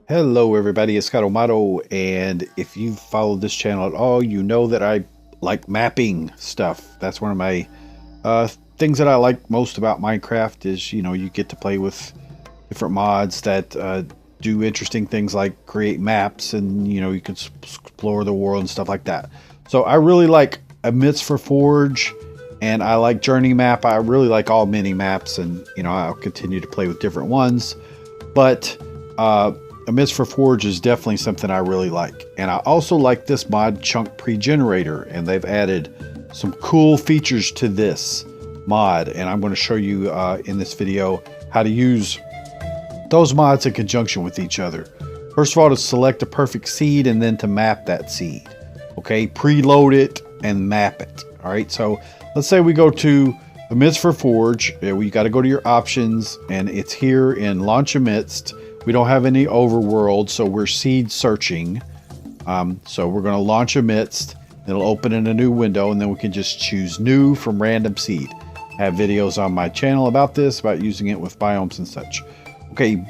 Hello everybody, it's Mato, and if you've followed this channel at all, you know that I like mapping stuff. That's one of my things that I like most about Minecraft is, you get to play with different mods that do interesting things like create maps, and, you can explore the world and stuff like that. So I really like Amidst for Forge, and I like JourneyMap. I really like all mini maps, and, I'll continue to play with different ones. But Amidst for Forge is definitely something I really like. And I also like this mod, Chunk Pregenerator, and they've added some cool features to this mod. And I'm going to show you in this video how to use those mods in conjunction with each other. First of all, to select a perfect seed and then to map that seed. Okay, preload it and map it. All right, so let's say we go to Amidst for Forge. We got to go to your options, and it's here in Launch Amidst. We don't have any overworld, so we're seed searching. So we're going to launch Amidst. It'll open in a new window, and then we can just choose new from random seed. I have videos on my channel about this, about using it with biomes and such. Okay,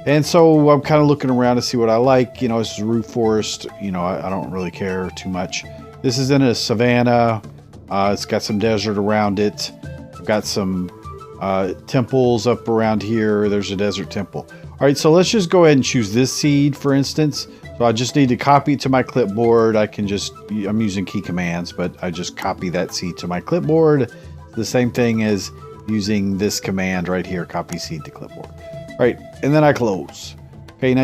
and so I'm kind of looking around to see what I like. This is root forest. I don't really care too much. This is in a savanna. It's got some desert around it. I've got some temples up around here. There's a desert temple. All right, so let's just go ahead and choose this seed, for instance. So I just need to copy it to my clipboard. I'm using key commands, but I just copy that seed to my clipboard. The same thing as using this command right here, copy seed to clipboard. All right, and then I close. Okay, now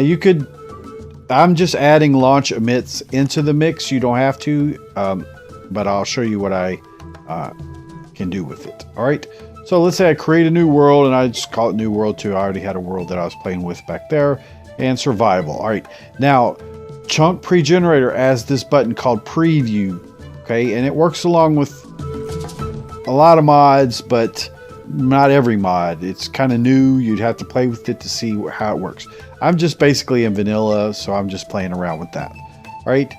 I'm just adding launch Amidst into the mix. You don't have to, but I'll show you what I can do with it. All right. So let's say I create a new world, and I just call it New World 2. I already had a world that I was playing with back there. And survival. All right. Now, Chunk Pregenerator has this button called Preview. Okay. And it works along with a lot of mods, but not every mod. It's kind of new. You'd have to play with it to see how it works. I'm just basically in vanilla, so I'm just playing around with that. All right.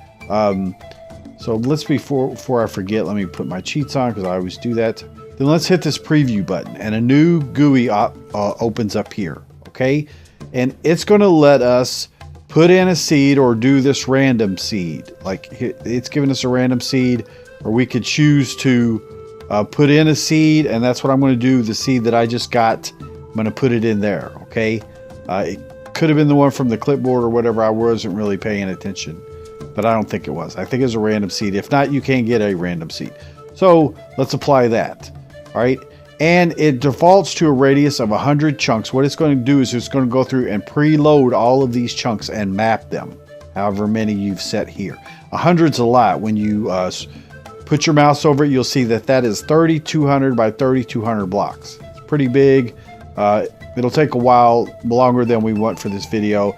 So let's, before I forget, let me put my cheats on because I always do that. Then let's hit this preview button, and a new GUI opens up here, okay? And it's going to let us put in a seed or do this random seed. Like, it's giving us a random seed, or we could choose to put in a seed, and that's what I'm going to do. The seed that I just got, I'm going to put it in there, okay? It could have been the one from the clipboard or whatever. I wasn't really paying attention, but I don't think it was. I think it was a random seed. If not, you can't get a random seed. So let's apply that. All right, and it defaults to a radius of 100 chunks. What it's going to do is it's going to go through and preload all of these chunks and map them, however many you've set here. 100's a lot. When you put your mouse over it, you'll see that is 3,200 by 3,200 blocks. It's pretty big. It'll take a while, longer than we want for this video.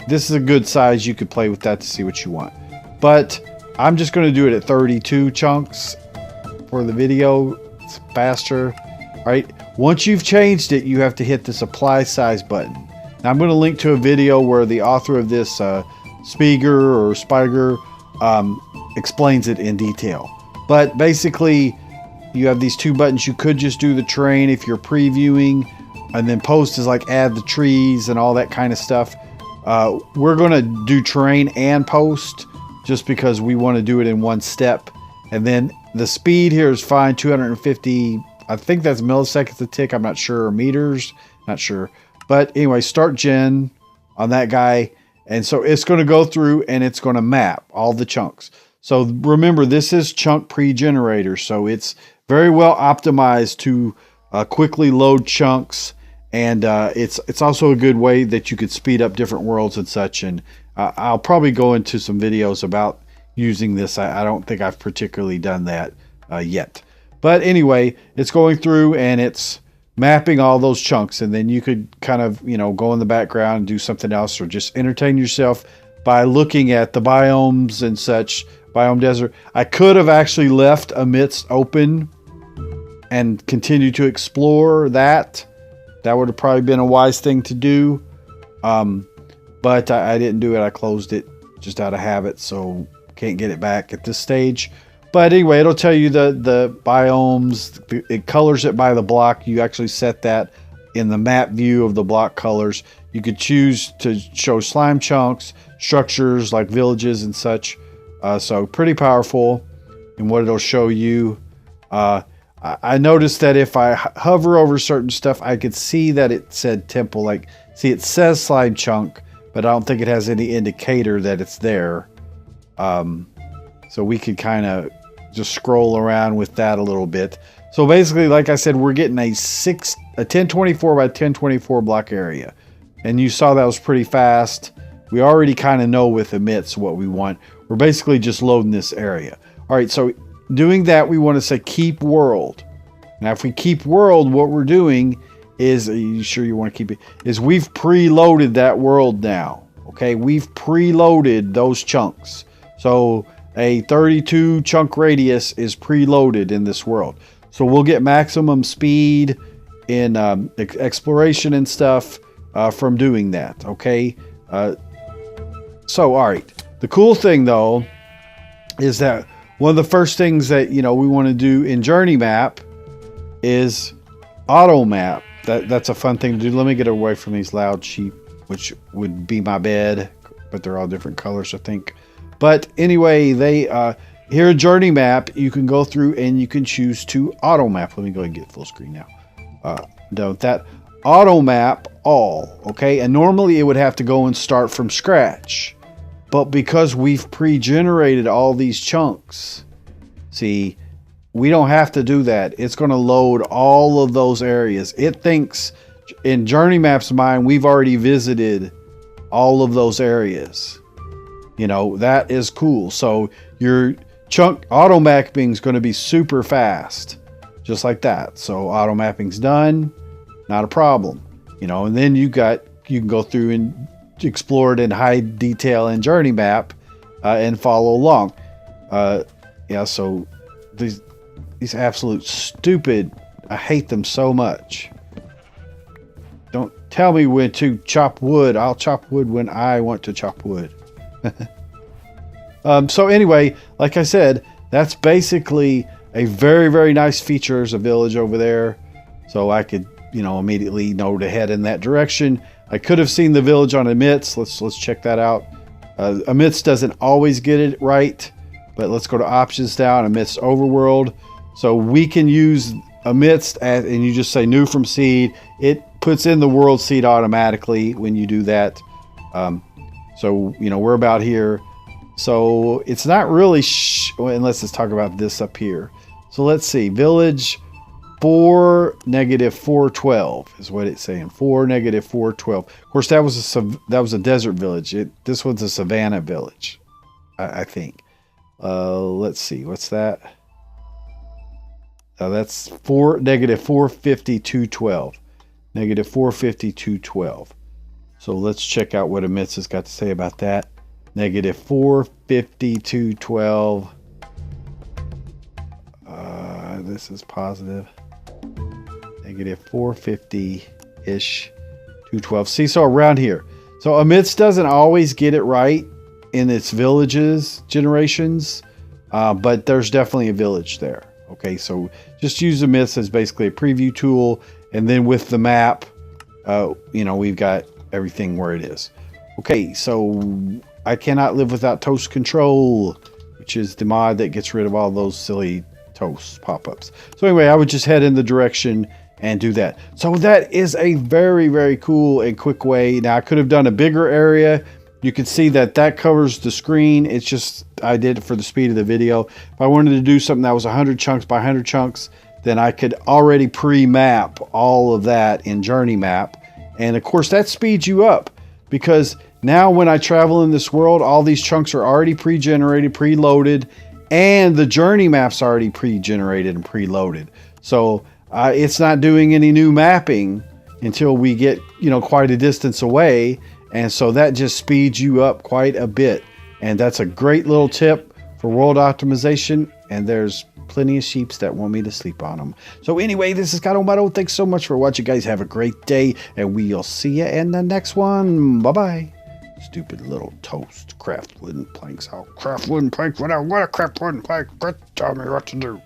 This is a good size. You could play with that to see what you want. But I'm just going to do it at 32 chunks for the video. Faster. All right, once you've changed it, you have to hit this apply size button. Now I'm going to link to a video where the author of this Speiger explains it in detail. But basically, you have these two buttons. You could just do the terrain if you're previewing, and then post is like add the trees and all that kind of stuff. We're going to do terrain and post just because we want to do it in one step. And then the speed here is fine, 250, I think that's milliseconds a tick, I'm not sure, or meters, not sure. But anyway, start gen on that guy. And so it's going to go through and it's going to map all the chunks. So remember, this is Chunk Pregenerator, so it's very well optimized to quickly load chunks. And it's also a good way that you could speed up different worlds and such. And I'll probably go into some videos about using this. I don't think I've particularly done that yet. But anyway, it's going through and it's mapping all those chunks. And then you could kind of, go in the background and do something else, or just entertain yourself by looking at the biomes and such. Biome desert. I could have actually left Amidst open and continued to explore that. That would have probably been a wise thing to do. But I didn't do it. I closed it just out of habit. So can't get it back at this stage. But anyway, it'll tell you the biomes. It colors it by the block. You actually set that in the map view of the block colors. You could choose to show slime chunks, structures like villages and such. So pretty powerful in what it'll show you. I noticed that if I hover over certain stuff, I could see that it said temple. Like, see, it says slime chunk, but I don't think it has any indicator that it's there. So we could kind of just scroll around with that a little bit. So basically, like I said, we're getting a 1024 by 1024 block area. And you saw that was pretty fast. We already kind of know with Amidst what we want. We're basically just loading this area. All right, so doing that, we want to say keep world. Now, if we keep world, what we're doing is, are you sure you want to keep it? Is we've preloaded that world now. Okay, we've preloaded those chunks. So a 32 chunk radius is preloaded in this world. So we'll get maximum speed in exploration and stuff from doing that. Okay. So, all right. The cool thing though is that one of the first things that, we want to do in JourneyMap is auto map. That's a fun thing to do. Let me get away from these loud sheep, which would be my bed, but they're all different colors, I think. But anyway, they here in JourneyMap, you can go through and you can choose to auto map. Let me go ahead and get full screen now. Done with that. Auto map all, okay? And normally it would have to go and start from scratch. But because we've pre-generated all these chunks, see, we don't have to do that. It's going to load all of those areas. It thinks, in JourneyMap's mind, we've already visited all of those areas. That is cool. So your chunk auto mapping is going to be super fast, just like that. So auto mapping's done, not a problem. And then you can go through and explore it in high detail in JourneyMap and follow along. Yeah, so these absolute stupid, I hate them so much. Don't tell me when to chop wood. I'll chop wood when I want to chop wood. So anyway, like I said, that's basically a very, very nice feature. There's a village over there. So I could, immediately know to head in that direction. I could have seen the village on Amidst. Let's check that out. Amidst doesn't always get it right, but let's go to options down, Amidst overworld. So we can use Amidst and you just say new from seed. It puts in the world seed automatically when you do that. So we're about here. So it's not really, unless let's talk about this up here. So let's see, village 4 negative 412 is what it's saying. 4 negative 412. Of course, that was a desert village. This one's a savanna village, I think. Let's see, what's that? That's 4 negative 450 212. Negative 450 212. So let's check out what Amidst has got to say about that. Negative 450 212. This is positive. Negative 450-ish 212. See, so around here. So Amidst doesn't always get it right in its villages generations, but there's definitely a village there. Okay, so just use Amidst as basically a preview tool, and then with the map, we've got everything where it is. Okay, so I cannot live without toast control, which is the mod that gets rid of all those silly toast pop-ups. So anyway, I would just head in the direction and do that. So that is a very, very cool and quick way. Now I could have done a bigger area. You can see that covers the screen. It's just, I did it for the speed of the video. If I wanted to do something that was 100 chunks by 100 chunks, then I could already pre-map all of that in JourneyMap. And of course that speeds you up, because now when I travel in this world, all these chunks are already pre-generated, preloaded, and the journey map's already pre-generated and preloaded. So it's not doing any new mapping until we get, quite a distance away. And so that just speeds you up quite a bit. And that's a great little tip for world optimization. And there's plenty of sheeps that want me to sleep on them. So anyway, this is Gato. Thanks so much for watching, guys. Have a great day, and we'll see you in the next one. Bye-bye. Stupid little toast. Craft wooden planks. I'll craft wooden planks when I want to craft wooden planks. Tell me what to do.